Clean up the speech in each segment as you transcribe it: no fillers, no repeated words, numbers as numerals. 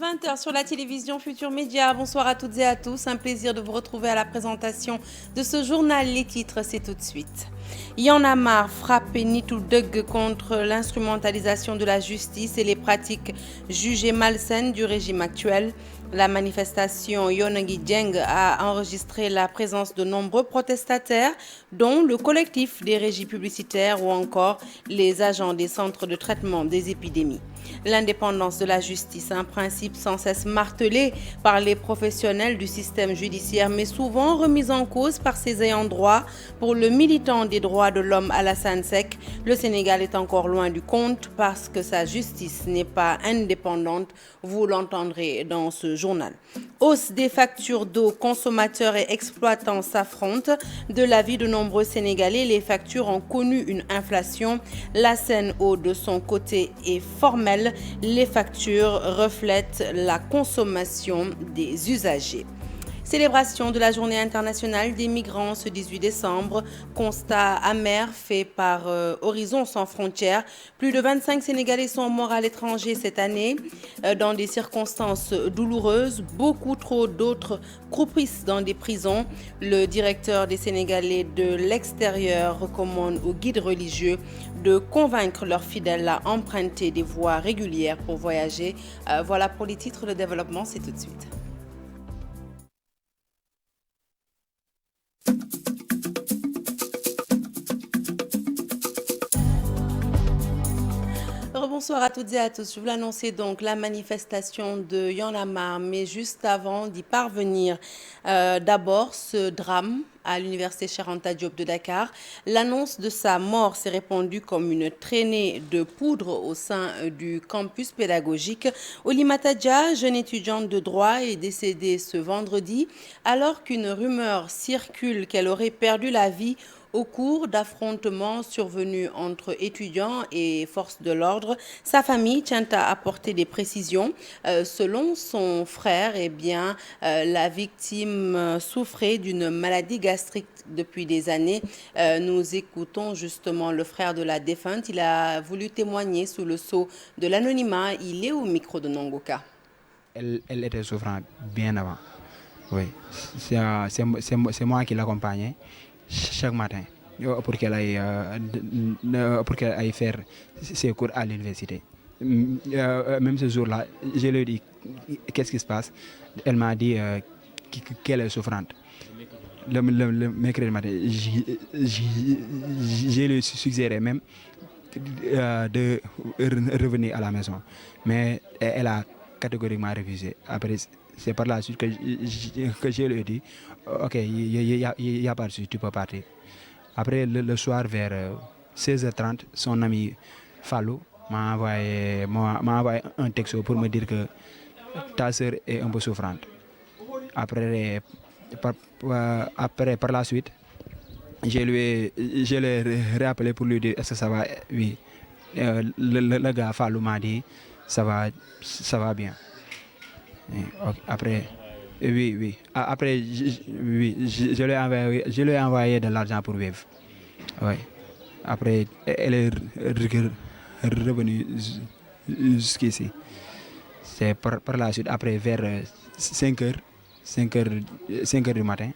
20h sur la télévision Futur Média. Bonsoir à toutes et à tous. Un plaisir de vous retrouver à la présentation de ce journal. Les titres, c'est tout de suite. Y'en a marre, frappe Nitu Deg contre l'instrumentalisation de la justice et les pratiques jugées malsaines du régime actuel. La manifestation Yonagi Djeng a enregistré la présence de nombreux protestataires, dont le collectif des régies publicitaires ou encore les agents des centres de traitement des épidémies. L'indépendance de la justice, un principe sans cesse martelé par les professionnels du système judiciaire, mais souvent remis en cause par ses ayants droit. Pour le militant des droits de l'homme Alassane Seck, le Sénégal est encore loin du compte parce que sa justice n'est pas indépendante. Vous l'entendrez dans ce journal. Hausse des factures d'eau, consommateurs et exploitants s'affrontent. De l'avis de nombreux Sénégalais, les factures ont connu une inflation. La Sen'Eau, de son côté, est formelle. Les factures reflètent la consommation des usagers. Célébration de la Journée internationale des migrants ce 18 décembre. Constat amer fait par Horizon sans frontières. Plus de 25 Sénégalais sont morts à l'étranger cette année dans des circonstances douloureuses. Beaucoup trop d'autres croupissent dans des prisons. Le directeur des Sénégalais de l'extérieur recommande aux guides religieux de convaincre leurs fidèles à emprunter des voies régulières pour voyager. Voilà pour les titres. Le développement, c'est tout de suite. Bonsoir à toutes et à tous. Je vous l'annonçais donc la manifestation de Y'en a marre, mais juste avant d'y parvenir, d'abord ce drame à l'université Cheikh Anta Diop de Dakar. L'annonce de sa mort s'est répandue comme une traînée de poudre au sein du campus pédagogique. Oulimata Dia, jeune étudiante de droit, est décédée ce vendredi alors qu'une rumeur circule qu'elle aurait perdu la vie au cours d'affrontements survenus entre étudiants et forces de l'ordre. Sa famille tient à apporter des précisions. Selon son frère, la victime souffrait d'une maladie gastrique depuis des années. Nous écoutons justement le frère de la défunte. Il a voulu témoigner sous le sceau de l'anonymat. Il est au micro de Nongoka. Elle était souffrante bien avant. Oui, c'est moi qui l'accompagnais chaque matin pour qu'elle aille faire ses cours à l'université. Même ce jour-là, je lui ai dit qu'est-ce qui se passe. Elle m'a dit qu'elle est souffrante. Le mercredi matin, je lui ai suggéré même de revenir à la maison. Mais elle a catégoriquement refusé. Après, c'est par la suite que je lui ai dit ok, il y a pas de souci, tu peux partir. Après, le soir, vers 16h30, son ami Fallou m'a envoyé un texto pour me dire que ta sœur est un peu souffrante. Après, par la suite, je l'ai rappelé pour lui dire est-ce que ça va. Oui. Le gars Fallou m'a dit ça va bien. Après, oui. Après, je lui ai envoyé de l'argent pour vivre. Oui. Après, elle est revenue jusqu'ici. C'est par la suite, après, vers 5h du matin,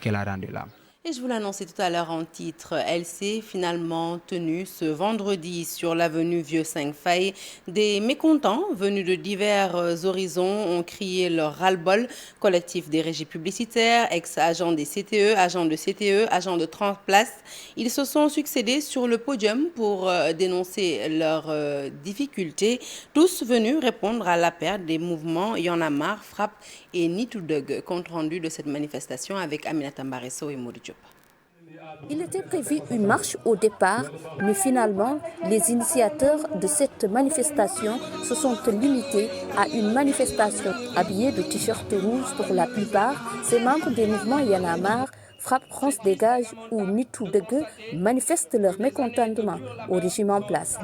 qu'elle a rendu l'âme. Et je vous l'annonçais tout à l'heure en titre, elle s'est finalement tenue ce vendredi sur l'avenue Vieux-Cinq-Faye. Des mécontents venus de divers horizons ont crié leur ras-le-bol. Collectif des régies publicitaires, ex-agents des CTE, agents de CTE, agents de Transplace. Ils se sont succédés sur le podium pour dénoncer leurs difficultés. Tous venus répondre à l'appel des mouvements Y'en a marre, Frappe et Nitu Deg. Compte rendu de cette manifestation avec Aminata Mbaresso et Modou Diop. Il était prévu une marche au départ, mais finalement, les initiateurs de cette manifestation se sont limités à une manifestation habillée de t-shirts rouges pour la plupart. Ces membres des mouvements Y'en a marre, Frappe, France Dégage ou Nitu Deg manifestent leur mécontentement au régime en place.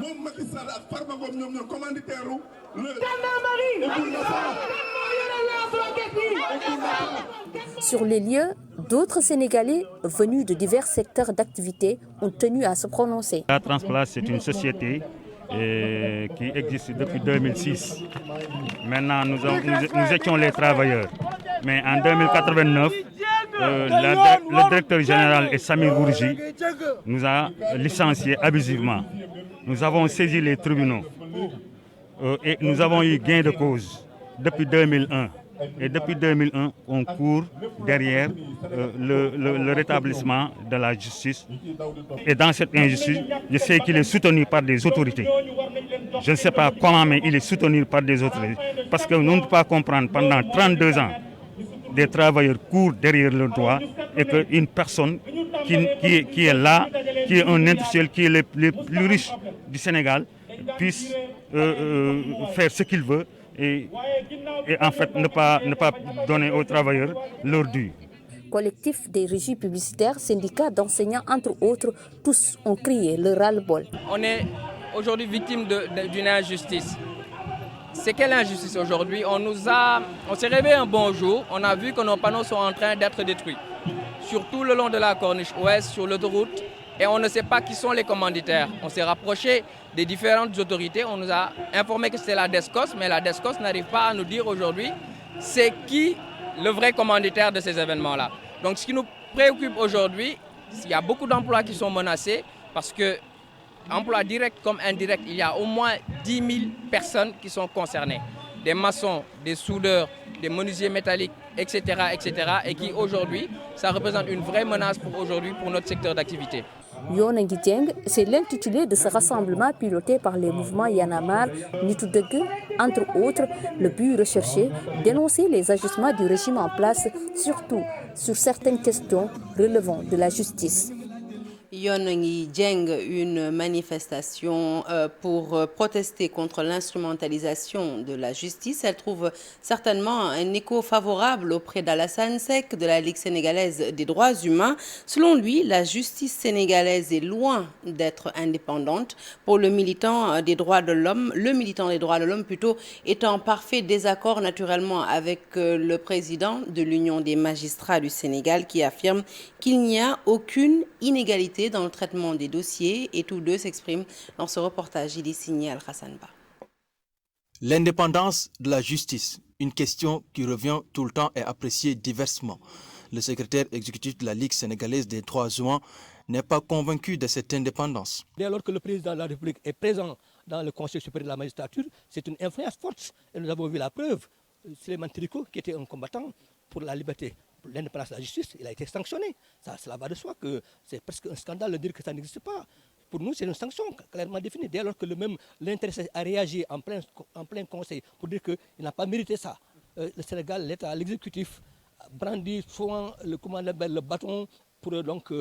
Sur les lieux, d'autres Sénégalais venus de divers secteurs d'activité ont tenu à se prononcer. La Transplace, c'est une société et qui existe depuis 2006. Maintenant, nous étions les travailleurs. Mais en 2089, le directeur général et Samir Bourgi nous a licenciés abusivement. Nous avons saisi les tribunaux et nous avons eu gain de cause depuis 2001. Et depuis 2001, on court derrière le rétablissement de la justice. Et dans cette injustice, je sais qu'il est soutenu par des autorités. Je ne sais pas comment, mais il est soutenu par des autorités. Parce que nous ne pouvons pas comprendre, pendant 32 ans, des travailleurs courent derrière le droit et qu'une personne qui est là, qui est un industriel, qui est le plus riche du Sénégal, puisse faire ce qu'il veut et en fait ne pas donner aux travailleurs leur dû. Collectif des régies publicitaires, syndicats d'enseignants, entre autres, tous ont crié le ras-le-bol. On est aujourd'hui victime d'une injustice. C'est quelle injustice aujourd'hui? On s'est réveillé un bon jour, on a vu que nos panneaux sont en train d'être détruits. Surtout le long de la corniche ouest, sur l'autoroute, et on ne sait pas qui sont les commanditaires. On s'est rapproché des différentes autorités, on nous a informé que c'était la DSCOS, mais la DSCOS n'arrive pas à nous dire aujourd'hui c'est qui le vrai commanditaire de ces événements-là. Donc ce qui nous préoccupe aujourd'hui, il y a beaucoup d'emplois qui sont menacés parce que emplois directs comme indirects, il y a au moins 10 000 personnes qui sont concernées. Des maçons, des soudeurs, des menuisiers métalliques, etc., et qui aujourd'hui, ça représente une vraie menace pour notre secteur d'activité. Yonengi Dieng, c'est l'intitulé de ce rassemblement piloté par les mouvements Yanamar, Nitoudegu, entre autres. Le but recherché, dénoncer les ajustements du régime en place, surtout sur certaines questions relevant de la justice. Yonengi Dieng, une manifestation pour protester contre l'instrumentalisation de la justice. Elle trouve certainement un écho favorable auprès d'Alassane Seck de la Ligue sénégalaise des droits humains. Selon lui, la justice sénégalaise est loin d'être indépendante. Pour le militant des droits de l'homme, plutôt, est en parfait désaccord naturellement avec le président de l'Union des magistrats du Sénégal qui affirme qu'il n'y a aucune inégalité dans le traitement des dossiers et tous deux s'expriment dans ce reportage. Il est signé Al-Hassan Ba. L'indépendance de la justice, une question qui revient tout le temps et appréciée diversement. Le secrétaire exécutif de la Ligue sénégalaise des droits humains n'est pas convaincu de cette indépendance. Dès lors que le président de la République est présent dans le Conseil supérieur de la magistrature, c'est une influence forte. Et nous avons vu la preuve. Souleymane Téliko, qui était un combattant pour la liberté, pour l'indépendance de la justice, il a été sanctionné. Cela va de soi que c'est presque un scandale de dire que ça n'existe pas. Pour nous, c'est une sanction clairement définie. Dès lors que l'intéressé a réagi en plein conseil pour dire qu'il n'a pas mérité ça. Le Sénégal, l'État, l'exécutif brandit souvent le bâton pour donc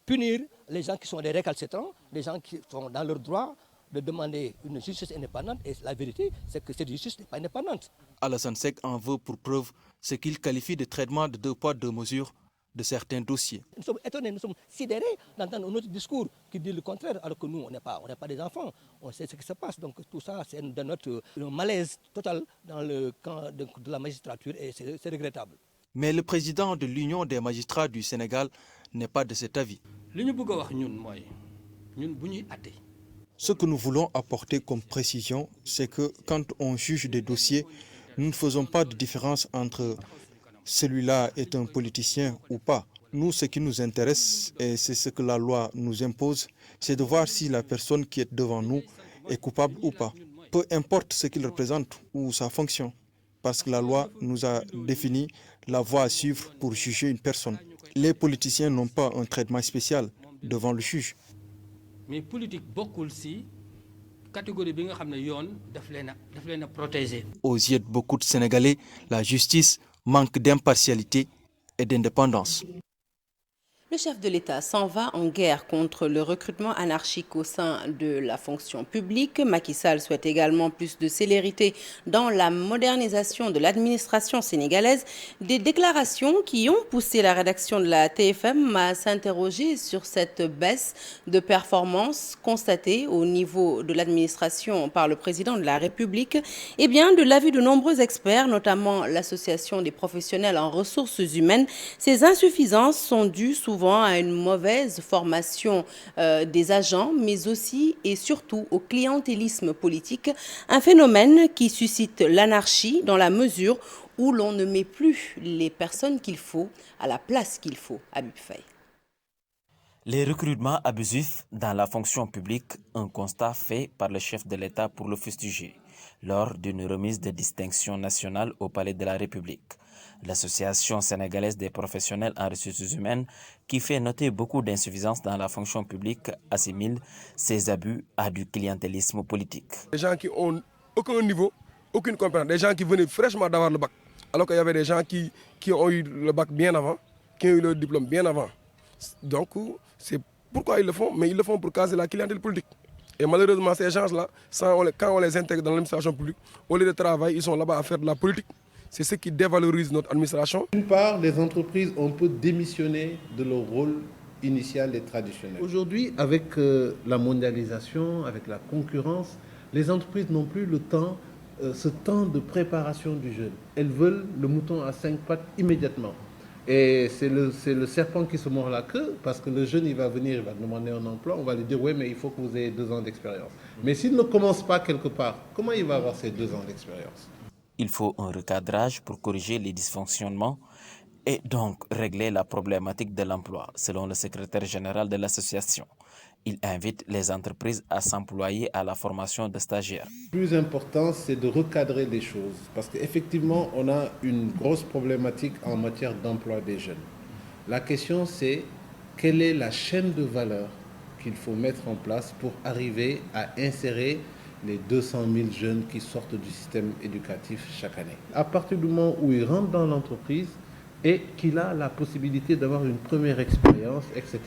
punir les gens qui sont des récalcitrants, les gens qui sont dans leur droit de demander une justice indépendante. Et la vérité, c'est que cette justice n'est pas indépendante. Alassane Seck en veut pour preuve ce qu'il qualifie de traitement de 2 poids 2 mesures de certains dossiers. Nous sommes étonnés, nous sommes sidérés d'entendre notre discours qui dit le contraire, alors que nous, on n'est pas des enfants, on sait ce qui se passe. Donc tout ça, c'est de notre malaise total dans le camp de la magistrature et c'est regrettable. Mais le président de l'Union des magistrats du Sénégal n'est pas de cet avis. Ce que nous voulons apporter comme précision, c'est que quand on juge des dossiers, nous ne faisons pas de différence entre celui-là est un politicien ou pas. Nous, ce qui nous intéresse, et c'est ce que la loi nous impose, c'est de voir si la personne qui est devant nous est coupable ou pas. Peu importe ce qu'il représente ou sa fonction, parce que la loi nous a défini la voie à suivre pour juger une personne. Les politiciens n'ont pas un traitement spécial devant le juge. Mais politique beaucoup aussi catégorie bi nga xamné yoon daf leena protéger. Aux yeux de beaucoup de Sénégalais, la justice manque d'impartialité et d'indépendance. Le chef de l'État s'en va en guerre contre le recrutement anarchique au sein de la fonction publique. Macky Sall souhaite également plus de célérité dans la modernisation de l'administration sénégalaise. Des déclarations qui ont poussé la rédaction de la TFM à s'interroger sur cette baisse de performance constatée au niveau de l'administration par le président de la République. Et bien, de l'avis de nombreux experts, notamment l'association des professionnels en ressources humaines, ces insuffisances sont dues souvent souvent à une mauvaise formation des agents, mais aussi et surtout au clientélisme politique, un phénomène qui suscite l'anarchie dans la mesure où l'on ne met plus les personnes qu'il faut à la place qu'il faut. Habib Faye. Les recrutements abusifs dans la fonction publique, un constat fait par le chef de l'État pour le fustiger, lors d'une remise de distinction nationale au Palais de la République. L'Association sénégalaise des professionnels en ressources humaines, qui fait noter beaucoup d'insuffisances dans la fonction publique, assimile ces abus à du clientélisme politique. Des gens qui ont aucun niveau, aucune compétence, des gens qui venaient fraîchement d'avoir le bac, alors qu'il y avait des gens qui ont eu le bac bien avant, qui ont eu le diplôme bien avant. Donc, c'est pourquoi ils le font, mais ils le font pour caser la clientèle politique. Et malheureusement, ces gens-là, quand on les intègre dans l'administration publique, au lieu de travail, ils sont là-bas à faire de la politique. C'est ce qui dévalorise notre administration. D'une part, les entreprises ont peu démissionné de leur rôle initial et traditionnel. Aujourd'hui, avec la mondialisation, avec la concurrence, les entreprises n'ont plus ce temps de préparation du jeune. Elles veulent le mouton à 5 pattes immédiatement. Et c'est le serpent qui se mord la queue, parce que le jeune, il va venir, il va demander un emploi, on va lui dire, oui, mais il faut que vous ayez 2 ans d'expérience. Mais s'il ne commence pas quelque part, comment il va avoir ces 2 ans d'expérience? Il faut un recadrage pour corriger les dysfonctionnements et donc régler la problématique de l'emploi, selon le secrétaire général de l'association. Il invite les entreprises à s'employer à la formation de stagiaires. Le plus important, c'est de recadrer les choses, parce qu'effectivement, on a une grosse problématique en matière d'emploi des jeunes. La question, c'est quelle est la chaîne de valeur qu'il faut mettre en place pour arriver à insérer les 200 000 jeunes qui sortent du système éducatif chaque année. À partir du moment où ils rentrent dans l'entreprise, et qu'il a la possibilité d'avoir une première expérience, etc.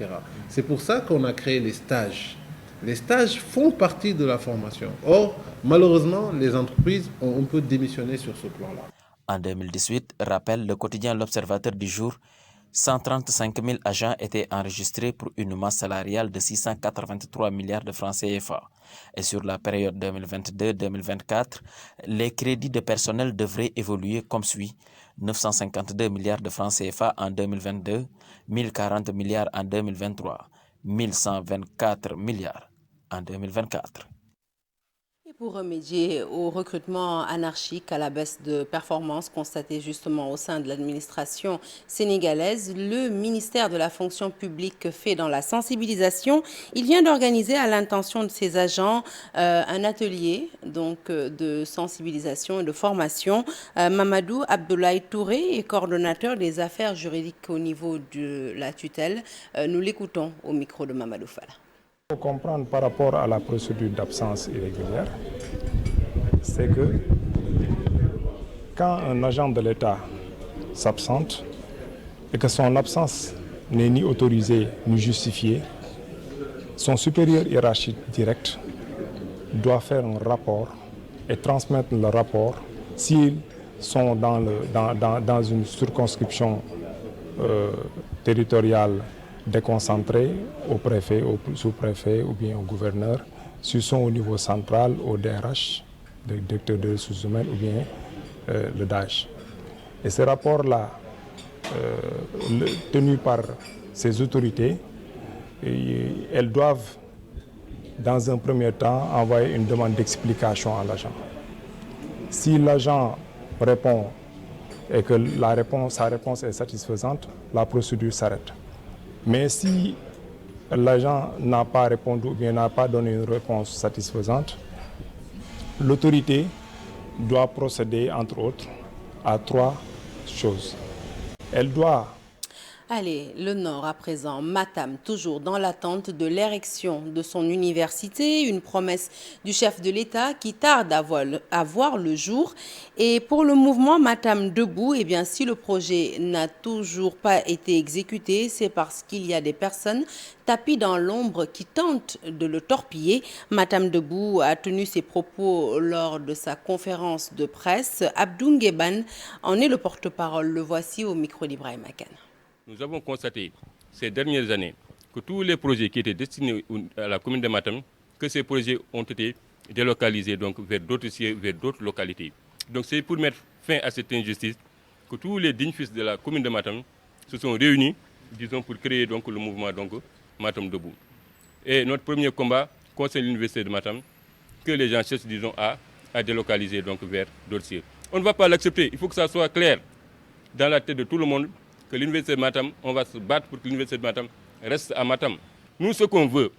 C'est pour ça qu'on a créé les stages. Les stages font partie de la formation. Or, malheureusement, les entreprises ont un peu démissionné sur ce plan-là. En 2018, rappelle le quotidien L'Observateur du jour, 135 000 agents étaient enregistrés pour une masse salariale de 683 milliards de francs CFA. Et sur la période 2022-2024, les crédits de personnel devraient évoluer comme suit. 952 milliards de francs CFA en 2022, 1040 milliards en 2023, 1124 milliards en 2024. Et pour remédier au recrutement anarchique, à la baisse de performance constatée justement au sein de l'administration sénégalaise, le ministère de la fonction publique fait dans la sensibilisation. Il vient d'organiser à l'intention de ses agents un atelier donc, de sensibilisation et de formation. Mamadou Abdoulaye Touré est coordonnateur des affaires juridiques au niveau de la tutelle. Nous l'écoutons au micro de Mamadou Fala. Il faut comprendre par rapport à la procédure d'absence irrégulière, c'est que quand un agent de l'État s'absente et que son absence n'est ni autorisée ni justifiée, son supérieur hiérarchique direct doit faire un rapport et transmettre le rapport s'ils sont dans une circonscription territoriale déconcentrés au préfet, au sous-préfet ou bien au gouverneur, s'ils sont au niveau central, au DRH, le directeur des ressources humaines ou bien le DAGE. Et ces rapports-là, tenus par ces autorités, elles doivent, dans un premier temps, envoyer une demande d'explication à l'agent. Si l'agent répond et que sa réponse est satisfaisante, la procédure s'arrête. Mais si l'agent n'a pas répondu ou bien n'a pas donné une réponse satisfaisante, l'autorité doit procéder, entre autres, à 3 choses. Elle doit... Allez, le Nord à présent, Matam, toujours dans l'attente de l'érection de son université, une promesse du chef de l'État qui tarde à voir le jour. Et pour le mouvement Matam Debout, eh bien, si le projet n'a toujours pas été exécuté, c'est parce qu'il y a des personnes tapies dans l'ombre qui tentent de le torpiller. Matam Debout a tenu ses propos lors de sa conférence de presse. Abdou Ngueban en est le porte-parole. Le voici au micro d'Ibrahim Akan. Nous avons constaté ces dernières années que tous les projets qui étaient destinés à la commune de Matam, que ces projets ont été délocalisés donc vers d'autres localités. Donc c'est pour mettre fin à cette injustice que tous les dignes fils de la commune de Matam se sont réunis disons, pour créer donc le mouvement donc, Matam Debout. Et notre premier combat concerne l'université de Matam, que les gens cherchent, disons, à délocaliser donc, vers d'autres sites. On ne va pas l'accepter. Il faut que ça soit clair dans la tête de tout le monde que l'université de Matam, on va se battre pour que l'université de Matam reste à Matam. Nous, ce qu'on veut,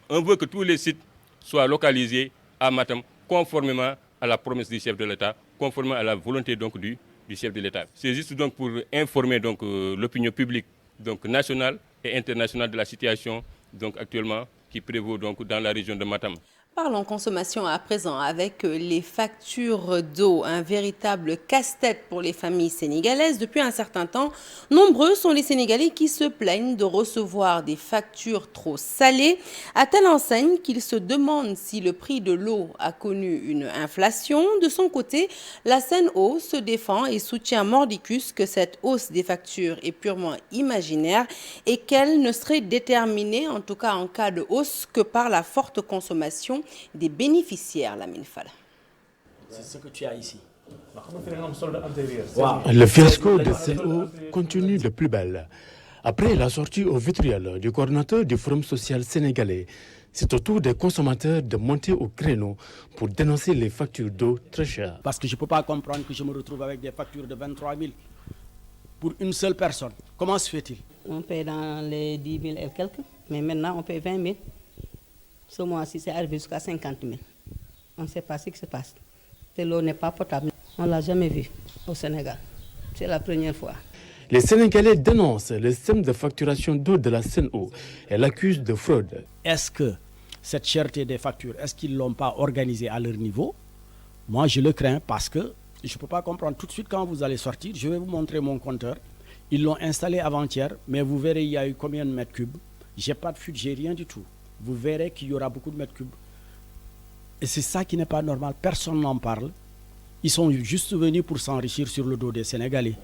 on veut que tous les sites soient localisés à Matam, conformément à la promesse du chef de l'État, conformément à la volonté donc, du chef de l'État. C'est juste donc, pour informer donc, l'opinion publique donc, nationale et internationale de la situation donc, actuellement qui prévaut donc, dans la région de Matam. Parlons consommation à présent avec les factures d'eau, un véritable casse-tête pour les familles sénégalaises. Depuis un certain temps, nombreux sont les Sénégalais qui se plaignent de recevoir des factures trop salées, à telle enseigne qu'ils se demandent si le prix de l'eau a connu une inflation. De son côté, la Sen'Eau se défend et soutient mordicus que cette hausse des factures est purement imaginaire et qu'elle ne serait déterminée, en tout cas en cas de hausse, que par la forte consommation des bénéficiaires, la Minfal. C'est ce que tu as ici. Le fiasco de Sen'Eau continue de plus belle. Après la sortie au vitriol du coordinateur du Forum social sénégalais, c'est au tour des consommateurs de monter au créneau pour dénoncer les factures d'eau très chères. Parce que je ne peux pas comprendre que je me retrouve avec des factures de 23 000 pour une seule personne. Comment se fait-il? On paie dans les 10 000 et quelques, mais maintenant on paie 20 000. Ce mois-ci, c'est arrivé jusqu'à 50 000. On ne sait pas ce qui se passe. L'eau n'est pas potable. On ne l'a jamais vu au Sénégal. C'est la première fois. Les Sénégalais dénoncent le système de facturation d'eau de la Sen'Eau et l'accusent de fraude. Est-ce que cette cherté des factures, est-ce qu'ils ne l'ont pas organisée à leur niveau? Moi, je le crains parce que je ne peux pas comprendre. Tout de suite, quand vous allez sortir, je vais vous montrer mon compteur. Ils l'ont installé avant-hier, mais vous verrez, il y a eu combien de mètres cubes. Je n'ai pas de fuite, je n'ai rien du tout. Vous verrez qu'il y aura beaucoup de mètres cubes. Et c'est ça qui n'est pas normal. Personne n'en parle. Ils sont juste venus pour s'enrichir sur le dos des Sénégalais.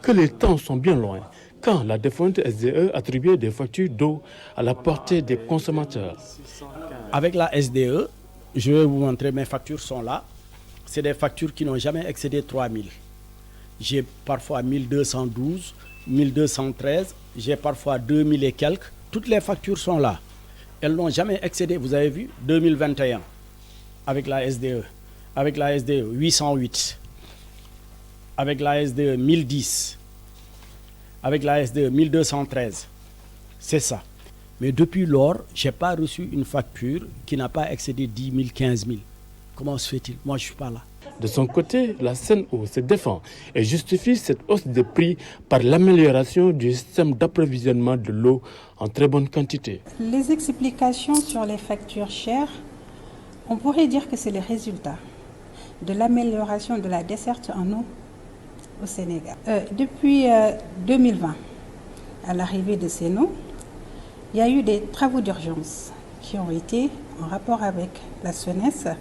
Que les temps sont bien loin. Quand la défunte SDE attribuait des factures d'eau à la portée des consommateurs. Avec la SDE, je vais vous montrer, mes factures sont là. C'est des factures qui n'ont jamais excédé 3 000. J'ai parfois 1212, 1213, j'ai parfois 2000 et quelques. Toutes les factures sont là. Elles n'ont jamais excédé, vous avez vu, 2021 avec la SDE. Avec la SDE 808. Avec la SDE 1010. Avec la SDE 1213. C'est ça. Mais depuis lors, je n'ai pas reçu une facture qui n'a pas excédé 10 000, 15 000. Comment se fait-il? Moi, je ne suis pas là. De son côté, la Sen'Eau se défend et justifie cette hausse de prix par l'amélioration du système d'approvisionnement de l'eau en très bonne quantité. Les explications sur les factures chères, on pourrait dire que c'est le résultat de l'amélioration de la desserte en eau au Sénégal. Depuis 2020, à l'arrivée de Sen'Eau, il y a eu des travaux d'urgence qui ont été en rapport avec la SONES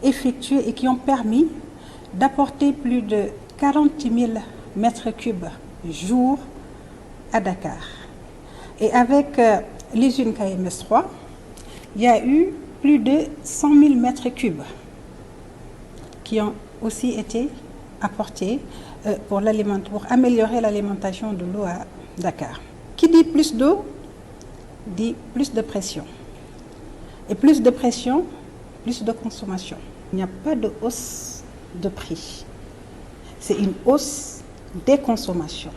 effectués et qui ont permis d'apporter plus de 40 000 mètres cubes jour à Dakar. Et avec l'usine KMS 3, il y a eu plus de 100 000 mètres cubes qui ont aussi été apportés pour améliorer l'alimentation de l'eau à Dakar. Qui dit plus d'eau, dit plus de pression. Et plus de pression, plus de consommation. Il n'y a pas de hausse de prix. C'est une hausse des consommations.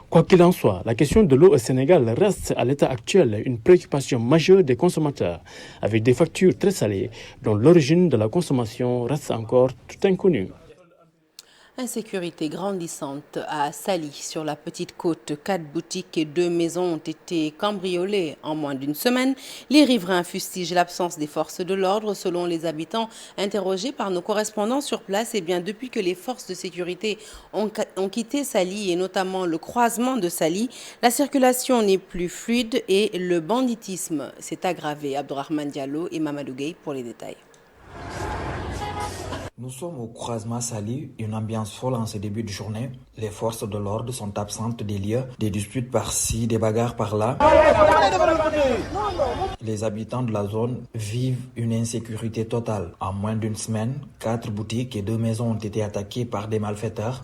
Quoi qu'il en soit, la question de l'eau au Sénégal reste à l'état actuel une préoccupation majeure des consommateurs, avec des factures très salées dont l'origine de la consommation reste encore tout inconnue. Insécurité grandissante à Saly, sur la petite côte. 4 boutiques et 2 maisons ont été cambriolées en moins d'une semaine. Les riverains fustigent l'absence des forces de l'ordre. Selon les habitants interrogés par nos correspondants sur place, et bien depuis que les forces de sécurité ont quitté Saly et notamment le croisement de Saly, la circulation n'est plus fluide et le banditisme s'est aggravé. Abdourahmane Diallo et Mamadou Gueye pour les détails. Nous sommes au croisement Saly, une ambiance folle en ce début de journée. Les forces de l'ordre sont absentes des lieux, des disputes par-ci, des bagarres par-là. Les habitants de la zone vivent une insécurité totale. En moins d'une semaine, 4 boutiques et 2 maisons ont été attaquées par des malfaiteurs.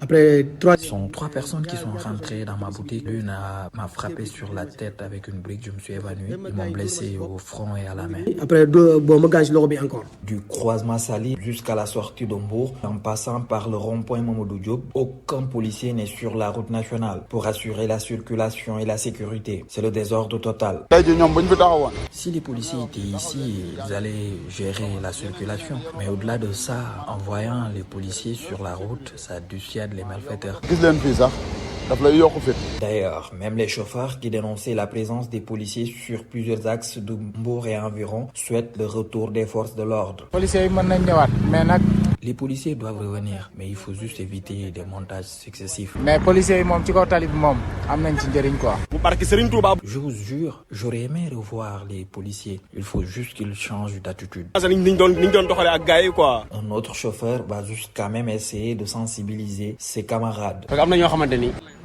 Après ce sont 3 personnes qui sont rentrées dans ma boutique. L'une m'a frappé sur la tête avec une brique, je me suis évanoui. Ils m'ont blessé au front et à la main. Après, encore. Du croisement Sali jusqu'à la sortie d'Ombourg, en passant par le rond-point Mamadou Diop, aucun policier n'est sur la route nationale pour assurer la circulation et la sécurité. C'est le désordre total. Si les policiers étaient ici, ils allaient gérer la circulation. Mais au-delà de ça, en voyant les policiers sur la route, ça dissuade les malfaiteurs. D'ailleurs, même les chauffeurs qui dénonçaient la présence des policiers sur plusieurs axes de Mbour et environ souhaitent le retour des forces de l'ordre. Les policiers doivent revenir, mais il faut juste éviter des montages successifs. Je vous jure, j'aurais aimé revoir les policiers. Il faut juste qu'ils changent d'attitude. Un autre chauffeur va jusqu'à même essayer de sensibiliser ses camarades.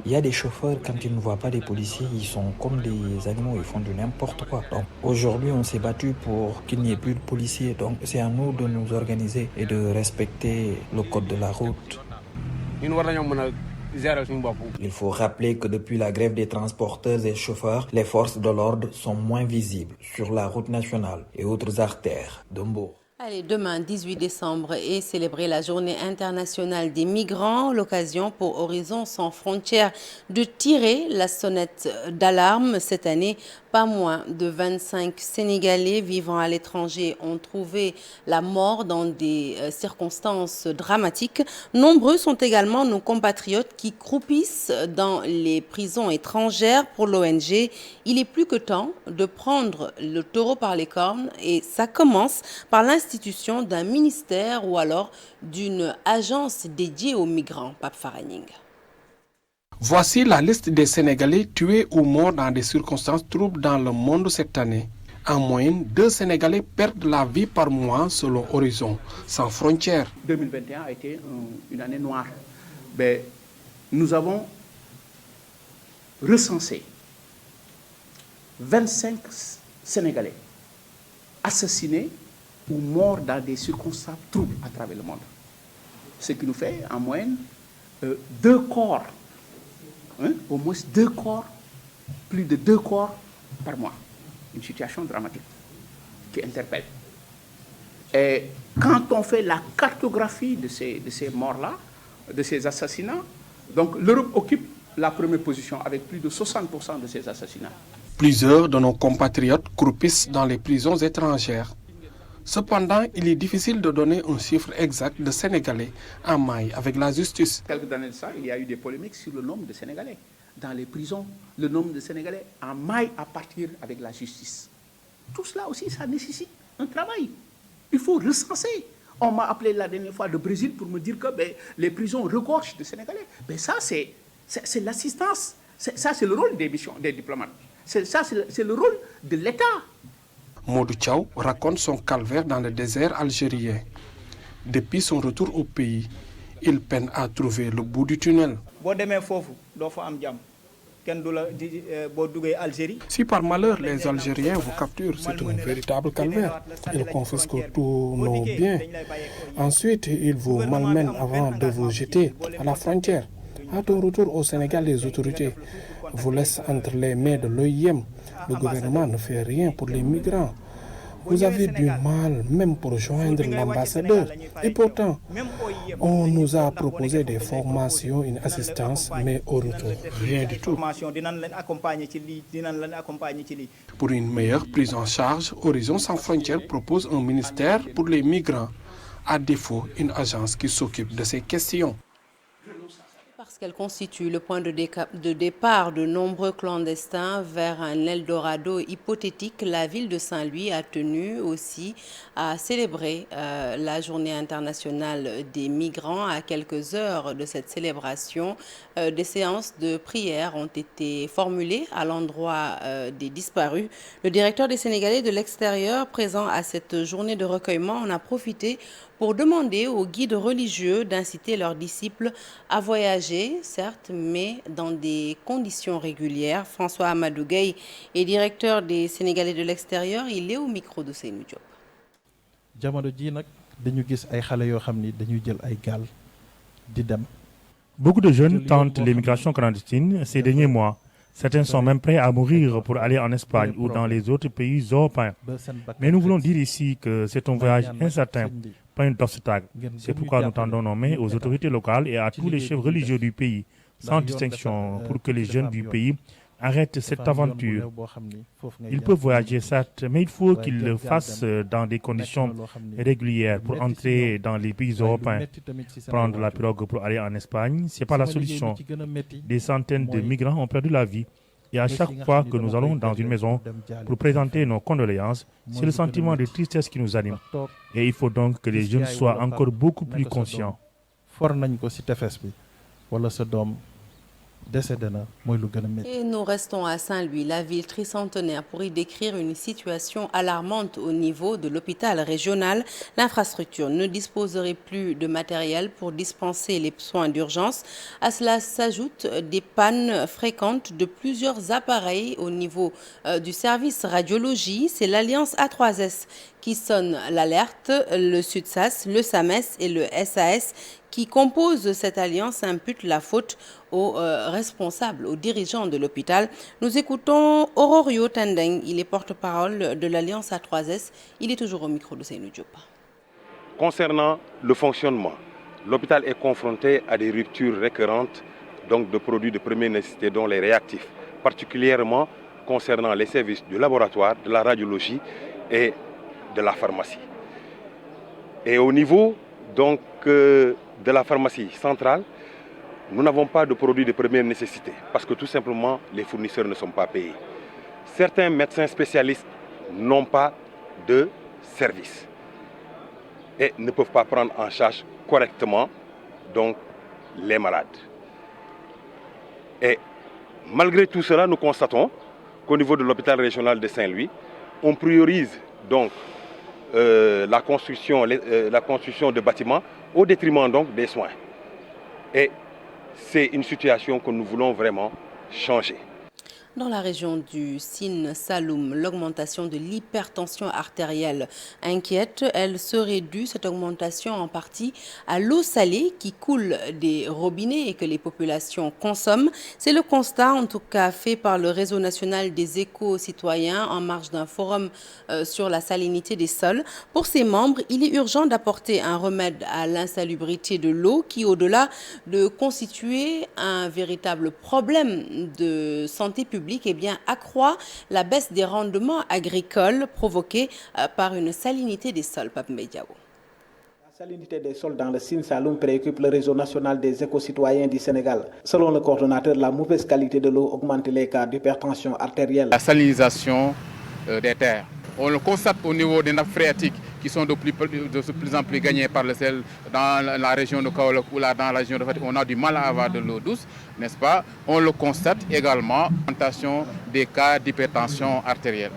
Il y a des chauffeurs, quand ils ne voient pas des policiers, ils sont comme des animaux, ils font du n'importe quoi. Donc aujourd'hui, on s'est battu pour qu'il n'y ait plus de policiers. Donc c'est à nous de nous organiser et de respecter le code de la route. Il faut rappeler que depuis la grève des transporteurs et chauffeurs, les forces de l'ordre sont moins visibles sur la route nationale et autres artères de Mbour. Allez, demain, 18 décembre, est célébrée la Journée internationale des migrants. L'occasion pour Horizon Sans Frontières de tirer la sonnette d'alarme. Cette année, pas moins de 25 Sénégalais vivant à l'étranger ont trouvé la mort dans des circonstances dramatiques. Nombreux sont également nos compatriotes qui croupissent dans les prisons étrangères. Pour l'ONG, il est plus que temps de prendre le taureau par les cornes et ça commence par l'institution d'un ministère ou alors d'une agence dédiée aux migrants. Pape Faraning. Voici la liste des Sénégalais tués ou morts dans des circonstances troubles dans le monde cette année. En moyenne, 2 Sénégalais perdent la vie par mois selon Horizon Sans Frontières. 2021 a été une année noire. Mais nous avons recensé 25 Sénégalais assassinés ou morts dans des circonstances troubles à travers le monde. Ce qui nous fait en moyenne 2 corps. Au moins 2 corps, plus de 2 corps par mois. Une situation dramatique qui interpelle. Et quand on fait la cartographie de ces morts-là, de ces assassinats, donc l'Europe occupe la première position avec plus de 60% de ces assassinats. Plusieurs de nos compatriotes croupissent dans les prisons étrangères. Cependant, il est difficile de donner un chiffre exact de Sénégalais en maille avec la justice. Quelques années de ça, il y a eu des polémiques sur le nombre de Sénégalais. Dans les prisons, le nombre de Sénégalais en maille à partir avec la justice. Tout cela aussi, ça nécessite un travail. Il faut recenser. On m'a appelé la dernière fois de Brésil pour me dire que les prisons regorgent de Sénégalais. Mais ça, c'est l'assistance. Ça, c'est le rôle des missions, des diplomates. C'est le rôle de l'État. Modou Thiaw raconte son calvaire dans le désert algérien. Depuis son retour au pays, il peine à trouver le bout du tunnel. Si par malheur les Algériens vous capturent, c'est un véritable calvaire. Ils confisquent tous nos biens. Ensuite, ils vous malmènent avant de vous jeter à la frontière. À ton retour au Sénégal, les autorités vous laissent entre les mains de l'OIM. Le gouvernement ne fait rien pour les migrants. Vous avez du mal même pour joindre l'ambassadeur. Et pourtant, on nous a proposé des formations, une assistance, mais au retour, rien du tout. Pour une meilleure prise en charge, Horizon Sans Frontières propose un ministère pour les migrants. À défaut, une agence qui s'occupe de ces questions. Parce qu'elle constitue le point de départ de nombreux clandestins vers un Eldorado hypothétique, la ville de Saint-Louis a tenu aussi à célébrer la Journée internationale des migrants. À quelques heures de cette célébration, des séances de prière ont été formulées à l'endroit des disparus. Le directeur des Sénégalais de l'extérieur présent à cette journée de recueillement en a profité pour demander aux guides religieux d'inciter leurs disciples à voyager, certes, mais dans des conditions régulières. François Amadou Gueye est directeur des Sénégalais de l'extérieur. Il est au micro de Seynou Diop. jamono ji nag dañu gis ay xale yoo xam ni dañuy jël ay gaal di dem Beaucoup de jeunes tentent l'immigration clandestine ces derniers mois. Certains sont même prêts à mourir pour aller en Espagne ou dans les autres pays européens. Mais nous voulons dire ici que c'est un voyage incertain, plein d'obstacles. C'est pourquoi nous tendons nos mains aux autorités locales et à tous les chefs religieux du pays, sans distinction, pour que les jeunes du pays arrêtent cette aventure. Ils peuvent voyager, certes, mais il faut qu'ils le fassent dans des conditions régulières pour entrer dans les pays européens. Prendre la pirogue pour aller en Espagne, ce n'est pas la solution. Des centaines de migrants ont perdu la vie. Et à chaque fois que nous allons dans une maison pour présenter nos condoléances, c'est le sentiment de tristesse qui nous anime. Et il faut donc que les jeunes soient encore beaucoup plus conscients. Et nous restons à Saint-Louis, la ville tricentenaire, pour y décrire une situation alarmante au niveau de l'hôpital régional. L'infrastructure ne disposerait plus de matériel pour dispenser les soins d'urgence. À cela s'ajoutent des pannes fréquentes de plusieurs appareils au niveau du service radiologie. C'est l'Alliance A3S qui sonne l'alerte. Le SUTSAS, le SAMES et le SAS qui composent cette alliance imputent la faute aux responsables, aux dirigeants de l'hôpital. Nous écoutons Ororio Tendeng, il est porte-parole de l'Alliance A3S. Il est toujours au micro de Seynou Diop. Concernant le fonctionnement, l'hôpital est confronté à des ruptures récurrentes donc de produits de première nécessité, dont les réactifs, particulièrement concernant les services du laboratoire, de la radiologie et de la pharmacie. Et au niveau donc de la pharmacie centrale, nous n'avons pas de produits de première nécessité parce que tout simplement les fournisseurs ne sont pas payés. Certains médecins spécialistes n'ont pas de service et ne peuvent pas prendre en charge correctement donc les malades. Et malgré tout cela, nous constatons qu'au niveau de l'hôpital régional de Saint-Louis, on priorise donc la construction de bâtiments au détriment donc des soins. Et c'est une situation que nous voulons vraiment changer. Dans la région du Sine Saloum, l'augmentation de l'hypertension artérielle inquiète. Elle serait due, cette augmentation, en partie à l'eau salée qui coule des robinets et que les populations consomment. C'est le constat, en tout cas, fait par le réseau national des éco-citoyens en marge d'un forum sur la salinité des sols. Pour ses membres, il est urgent d'apporter un remède à l'insalubrité de l'eau qui, au-delà de constituer un véritable problème de santé publique, eh bien, accroît la baisse des rendements agricoles provoquée par une salinité des sols. Pape Mediao. La salinité des sols dans le Sine Saloum préoccupe le réseau national des éco-citoyens du Sénégal. Selon le coordonnateur, la mauvaise qualité de l'eau augmente les cas d'hypertension artérielle. La salinisation des terres. On le constate au niveau des nappes phréatiques qui sont de plus en plus gagnées par le sel. Dans la région de Kaolack ou là, dans la région de Fatick, on a du mal à avoir de l'eau douce, n'est-ce pas? On le constate également, augmentation des cas d'hypertension artérielle.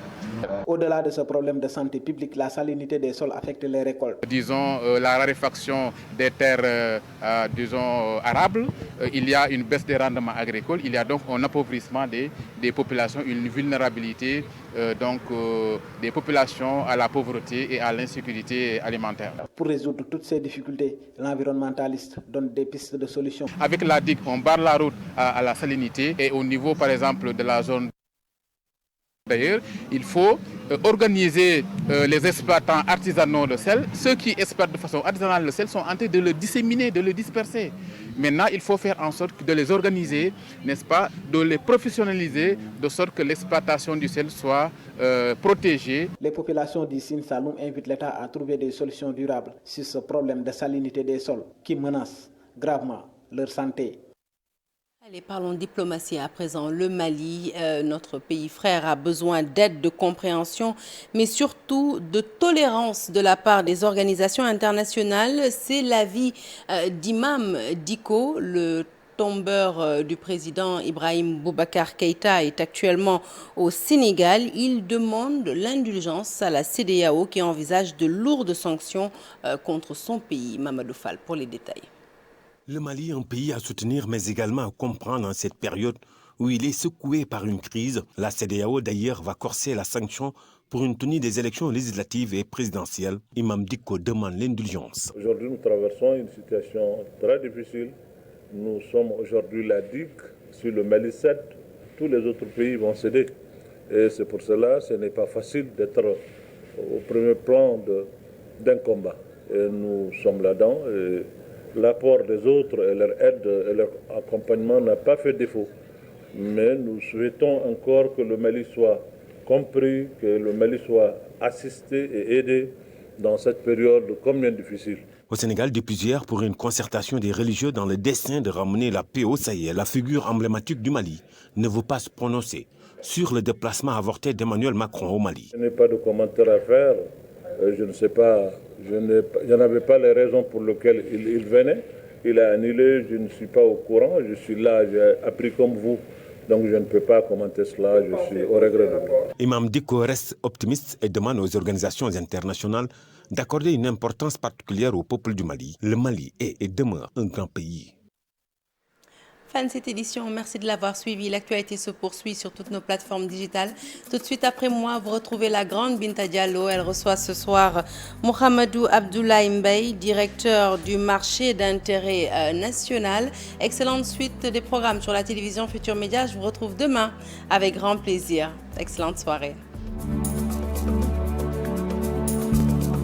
Au-delà de ce problème de santé publique, la salinité des sols affecte les récoltes. Disons la raréfaction des terres arables, il y a une baisse des rendements agricoles, il y a donc un appauvrissement des populations, une vulnérabilité des populations à la pauvreté et à l'insécurité alimentaire. Pour résoudre toutes ces difficultés, l'environnementaliste donne des pistes de solutions. Avec la digue, on barre la route à la salinité et au niveau par exemple de la zone. D'ailleurs, il faut organiser les exploitants artisanaux de sel. Ceux qui exploitent de façon artisanale le sel sont en train de le disséminer, de le disperser. Maintenant, il faut faire en sorte de les organiser, n'est-ce pas, de les professionnaliser, de sorte que l'exploitation du sel soit protégée. Les populations du Sine Saloum invitent l'État à trouver des solutions durables sur ce problème de salinité des sols qui menace gravement leur santé. Allez, parlons diplomatie à présent. Le Mali, notre pays frère, a besoin d'aide, de compréhension, mais surtout de tolérance de la part des organisations internationales. C'est l'avis d'Imam Dicko, le tombeur du président Ibrahim Boubacar Keïta est actuellement au Sénégal. Il demande l'indulgence à la CEDEAO qui envisage de lourdes sanctions contre son pays. Mamadou Fall pour les détails. Le Mali est un pays à soutenir, mais également à comprendre en cette période où il est secoué par une crise. La CEDEAO, d'ailleurs, va corser la sanction pour une tenue des élections législatives et présidentielles. Imam Dicko demande l'indulgence. Aujourd'hui, nous traversons une situation très difficile nous sommes aujourd'hui la digue. Si le Mali cède, tous les autres pays vont céder. Et c'est pour cela que ce n'est pas facile d'être au premier plan d'un combat. Et nous sommes là-dedans. L'apport des autres et leur aide et leur accompagnement n'a pas fait défaut. Mais nous souhaitons encore que le Mali soit compris, que le Mali soit assisté et aidé dans cette période combien difficile. Au Sénégal, depuis hier, pour une concertation des religieux dans le dessein de ramener la paix au Sahel, la figure emblématique du Mali ne veut pas se prononcer sur le déplacement avorté d'Emmanuel Macron au Mali. Je n'ai pas de commentaire à faire. Je ne sais pas, je n'avais pas les raisons pour lesquelles il venait. Il a annulé, je ne suis pas au courant. Je suis là, j'ai appris comme vous. Donc je ne peux pas commenter cela, je suis au regret de moi. Imam Dicko reste optimiste et demande aux organisations internationales d'accorder une importance particulière au peuple du Mali. Le Mali est et demeure un grand pays. Fin de cette édition, merci de l'avoir suivi. L'actualité se poursuit sur toutes nos plateformes digitales. Tout de suite après moi, vous retrouvez la grande Binta Diallo. Elle reçoit ce soir Mohamedou Abdoulaye Mbaye, directeur du marché d'intérêt national. Excellente suite des programmes sur la télévision Futur Média. Je vous retrouve demain avec grand plaisir. Excellente soirée.